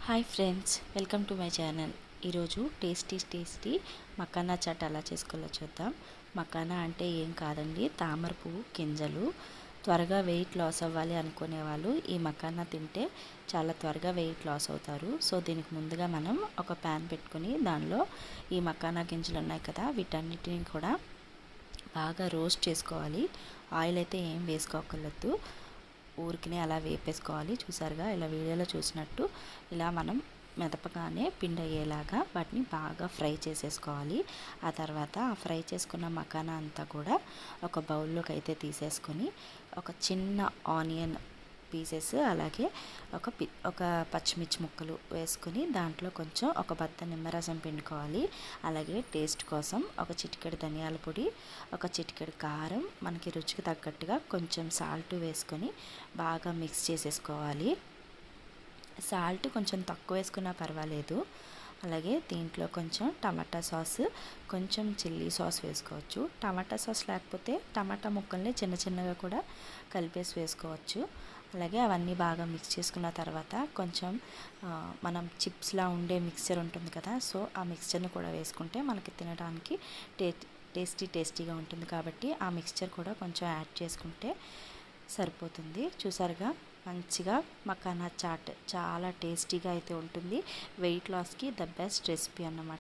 Hi friends, welcome to my channel. ఈరోజు tasty makhana chat ఎలా చేసుకోవాలో చూద్దాం. మకానా అంటే ఏం కాదండి, తామర పువ్వు గింజలు. త్వరగా వెయిట్ లాస్ అవ్వాలి అనుకునే వాళ్ళు ఈ మకానా తింటే చాలా త్వరగా వెయిట్ లాస్ అవుతారు. సో దీనికి ముందుగా మనం ఒక ప్యాన్ పెట్టుకొని దానిలో ఈ మకానా గింజలు ఉన్నాయి కదా, వీటన్నిటిని కూడా బాగా రోస్ట్ చేసుకోవాలి. ఆయిల్ అయితే ఏం వేసుకోకర్లేదు, ఊరికినే అలా వేపేసుకోవాలి. చూసారుగా, ఇలా వీడియోలో చూసినట్టు ఇలా మనం మెదపగానే పిండి అయ్యేలాగా వాటిని బాగా ఫ్రై చేసేసుకోవాలి. ఆ తర్వాత ఆ ఫ్రై చేసుకున్న మకానా అంతా కూడా ఒక బౌల్లోకి అయితే తీసేసుకొని ఒక చిన్న ఆనియన్ పీసెస్, అలాగే ఒక పచ్చిమిర్చి ముక్కలు వేసుకొని దాంట్లో కొంచెం ఒక బత్త నిమ్మరసం పిండుకోవాలి. అలాగే టేస్ట్ కోసం ఒక చిటికెడు ధనియాల పొడి, ఒక చిటికెడు కారం, మనకి రుచికి తగ్గట్టుగా కొంచెం సాల్ట్ వేసుకొని బాగా మిక్స్ చేసేసుకోవాలి. సాల్ట్ కొంచెం తక్కువ వేసుకున్నా పర్వాలేదు. అలాగే దీంట్లో కొంచెం టమాటా సాస్, కొంచెం చిల్లీ సాస్ వేసుకోవచ్చు. టమాటా సాస్ లేకపోతే టమాటా ముక్కల్ని చిన్న చిన్నగా కూడా కలిపేసి వేసుకోవచ్చు. అలాగే అవన్నీ బాగా మిక్స్ చేసుకున్న తర్వాత కొంచెం మనం చిప్స్లా ఉండే మిక్చర్ ఉంటుంది కదా, సో ఆ మిక్చర్ని కూడా వేసుకుంటే మనకి తినడానికి టేస్టీగా ఉంటుంది. కాబట్టి ఆ మిక్చర్ కూడా కొంచెం యాడ్ చేసుకుంటే సరిపోతుంది. చూసారుగా, మంచిగా మకానా చాట్ చాలా టేస్టీగా అయితే ఉంటుంది. వెయిట్ లాస్కి ద బెస్ట్ రెసిపీ అన్నమాట.